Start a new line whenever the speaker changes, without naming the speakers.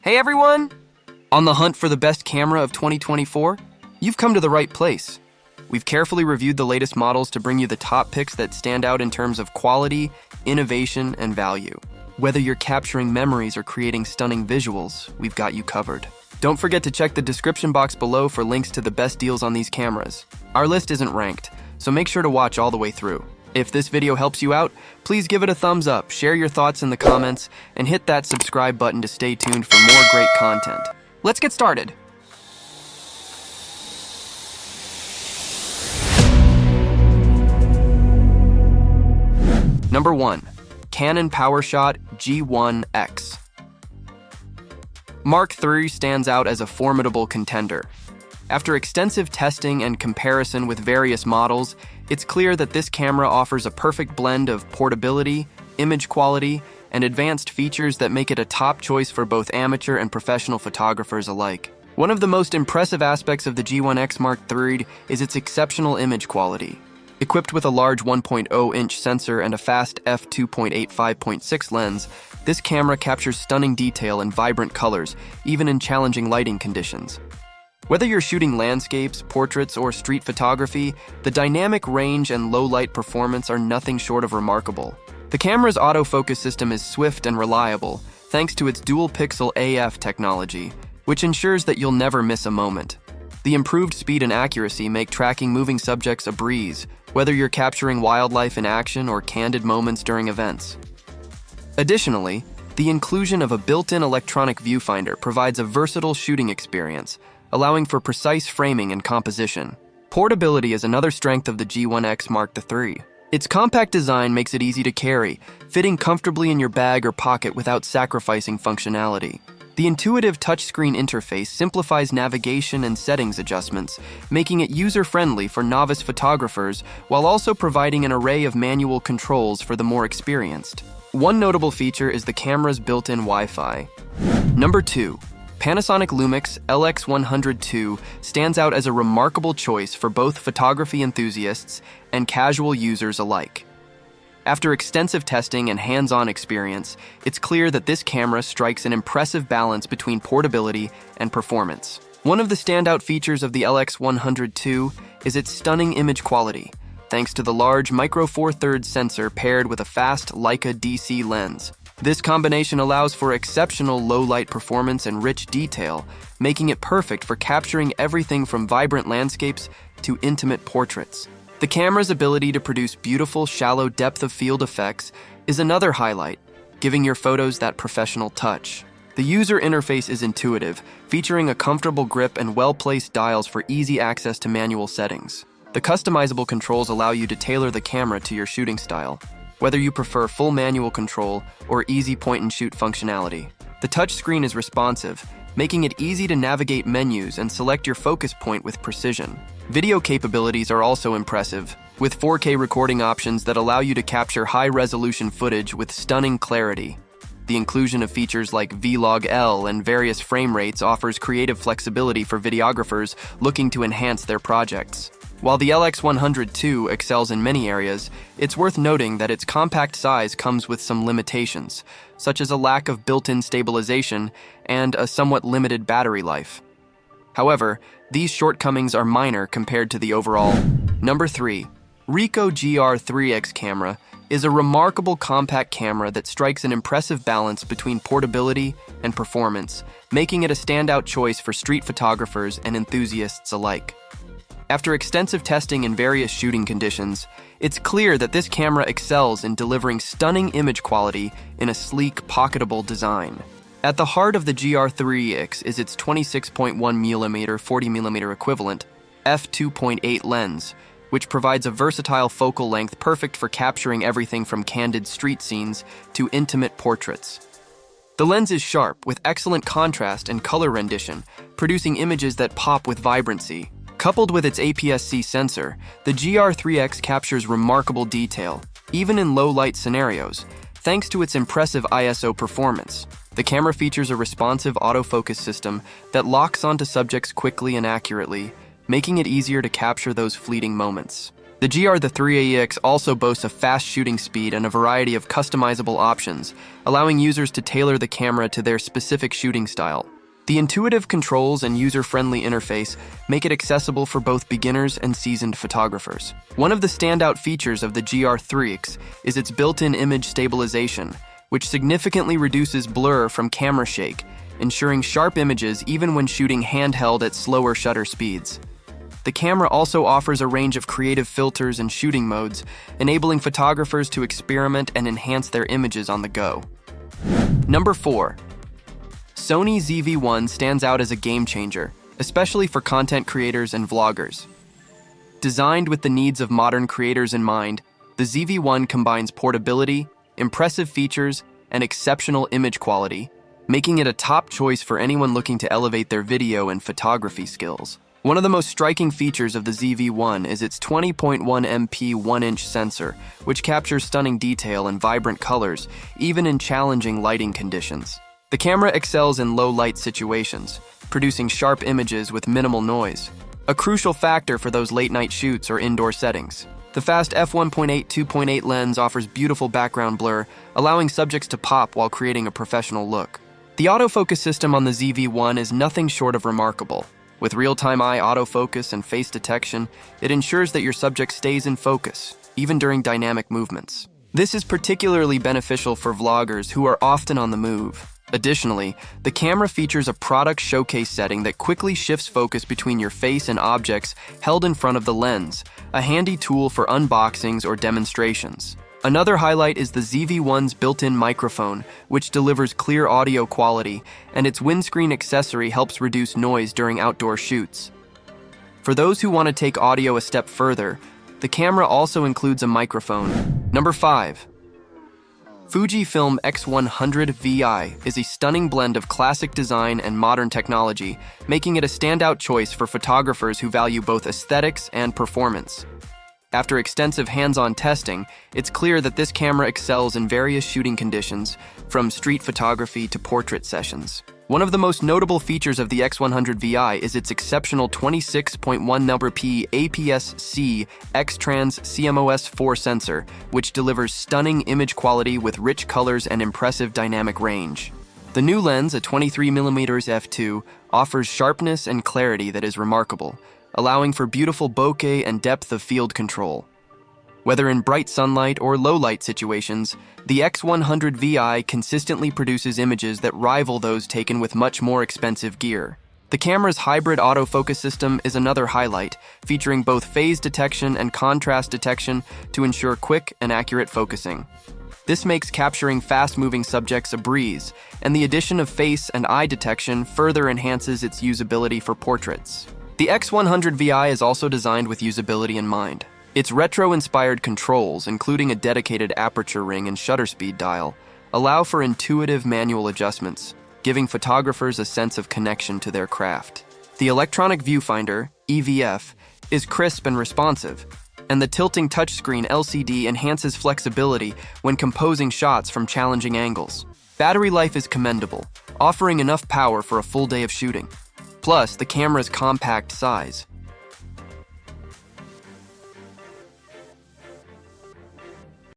Hey everyone! On the hunt for the best camera of 2024? You've come to the right place. We've carefully reviewed the latest models to bring you the top picks that stand out in terms of quality, innovation, and value. Whether you're capturing memories or creating stunning visuals, we've got you covered. Don't forget to check the description box below for links to the best deals on these cameras. Our list isn't ranked, so make sure to watch all the way through. If this video helps you out, please give it a thumbs up, share your thoughts in the comments, and hit that subscribe button to stay tuned for more great content. Let's get started. Number 1. Canon PowerShot G1X. Mark III stands out as a formidable contender. After extensive testing and comparison with various models, it's clear that this camera offers a perfect blend of portability, image quality, and advanced features that make it a top choice for both amateur and professional photographers alike. One of the most impressive aspects of the G1X Mark III is its exceptional image quality. Equipped with a large 1.0-inch sensor and a fast f2.8 lens, this camera captures stunning detail and vibrant colors, even in challenging lighting conditions. Whether you're shooting landscapes, portraits, or street photography, the dynamic range and low-light performance are nothing short of remarkable. The camera's autofocus system is swift and reliable, thanks to its dual-pixel AF technology, which ensures that you'll never miss a moment. The improved speed and accuracy make tracking moving subjects a breeze, whether you're capturing wildlife in action or candid moments during events. Additionally, the inclusion of a built-in electronic viewfinder provides a versatile shooting experience, allowing for precise framing and composition. Portability is another strength of the G1X Mark III. Its compact design makes it easy to carry, fitting comfortably in your bag or pocket without sacrificing functionality. The intuitive touchscreen interface simplifies navigation and settings adjustments, making it user-friendly for novice photographers while also providing an array of manual controls for the more experienced. One notable feature is the camera's built-in Wi-Fi. Number 2. Panasonic Lumix LX100 II stands out as a remarkable choice for both photography enthusiasts and casual users alike. After extensive testing and hands-on experience, it's clear that this camera strikes an impressive balance between portability and performance. One of the standout features of the LX100 II is its stunning image quality, thanks to the large Micro Four Thirds sensor paired with a fast Leica DC lens. This combination allows for exceptional low-light performance and rich detail, making it perfect for capturing everything from vibrant landscapes to intimate portraits. The camera's ability to produce beautiful, shallow depth of field effects is another highlight, giving your photos that professional touch. The user interface is intuitive, featuring a comfortable grip and well-placed dials for easy access to manual settings. The customizable controls allow you to tailor the camera to your shooting style, whether you prefer full manual control or easy point-and-shoot functionality. The touchscreen is responsive, making it easy to navigate menus and select your focus point with precision. Video capabilities are also impressive, with 4K recording options that allow you to capture high-resolution footage with stunning clarity. The inclusion of features like Vlog-L and various frame rates offers creative flexibility for videographers looking to enhance their projects. While the LX100 II excels in many areas, it's worth noting that its compact size comes with some limitations, such as a lack of built-in stabilization and a somewhat limited battery life. However, these shortcomings are minor compared to the overall. Number 3. Ricoh GR IIIx camera is a remarkable compact camera that strikes an impressive balance between portability and performance, making it a standout choice for street photographers and enthusiasts alike. After extensive testing in various shooting conditions, it's clear that this camera excels in delivering stunning image quality in a sleek, pocketable design. At the heart of the GR IIIx is its 26.1mm 40mm equivalent f2.8 lens, which provides a versatile focal length perfect for capturing everything from candid street scenes to intimate portraits. The lens is sharp, with excellent contrast and color rendition, producing images that pop with vibrancy. Coupled with its APS-C sensor, the GR IIIx captures remarkable detail, even in low-light scenarios, thanks to its impressive ISO performance. The camera features a responsive autofocus system that locks onto subjects quickly and accurately, making it easier to capture those fleeting moments. The GR IIIx also boasts a fast shooting speed and a variety of customizable options, allowing users to tailor the camera to their specific shooting style. The intuitive controls and user-friendly interface make it accessible for both beginners and seasoned photographers. One of the standout features of the GR IIIx is its built-in image stabilization, which significantly reduces blur from camera shake, ensuring sharp images even when shooting handheld at slower shutter speeds. The camera also offers a range of creative filters and shooting modes, enabling photographers to experiment and enhance their images on the go. Number 4. Sony ZV-1 stands out as a game changer, especially for content creators and vloggers. Designed with the needs of modern creators in mind, the ZV-1 combines portability, impressive features, and exceptional image quality, making it a top choice for anyone looking to elevate their video and photography skills. One of the most striking features of the ZV-1 is its 20.1 MP 1-inch sensor, which captures stunning detail and vibrant colors, even in challenging lighting conditions. The camera excels in low-light situations, producing sharp images with minimal noise, a crucial factor for those late-night shoots or indoor settings. The fast f1.8 2.8 lens offers beautiful background blur, allowing subjects to pop while creating a professional look. The autofocus system on the ZV-1 is nothing short of remarkable. With real-time eye autofocus and face detection, it ensures that your subject stays in focus, even during dynamic movements. This is particularly beneficial for vloggers who are often on the move. Additionally, the camera features a product showcase setting that quickly shifts focus between your face and objects held in front of the lens, a handy tool for unboxings or demonstrations. Another highlight is the ZV-1's built-in microphone, which delivers clear audio quality, and its windscreen accessory helps reduce noise during outdoor shoots. For those who want to take audio a step further, the camera also includes a microphone. Number 5. Fujifilm X100 II is a stunning blend of classic design and modern technology, making it a standout choice for photographers who value both aesthetics and performance. After extensive hands-on testing, it's clear that this camera excels in various shooting conditions, from street photography to portrait sessions. One of the most notable features of the X100 VI is its exceptional 26.1p APS-C X-Trans CMOS4 sensor, which delivers stunning image quality with rich colors and impressive dynamic range. The new lens, a 23mm f2, offers sharpness and clarity that is remarkable, allowing for beautiful bokeh and depth of field control. Whether in bright sunlight or low-light situations, the X100 VI consistently produces images that rival those taken with much more expensive gear. The camera's hybrid autofocus system is another highlight, featuring both phase detection and contrast detection to ensure quick and accurate focusing. This makes capturing fast-moving subjects a breeze, and the addition of face and eye detection further enhances its usability for portraits. The X100 VI is also designed with usability in mind. Its retro-inspired controls, including a dedicated aperture ring and shutter speed dial, allow for intuitive manual adjustments, giving photographers a sense of connection to their craft. The electronic viewfinder, EVF, is crisp and responsive, and the tilting touchscreen LCD enhances flexibility when composing shots from challenging angles. Battery life is commendable, offering enough power for a full day of shooting. Plus, the camera's compact size,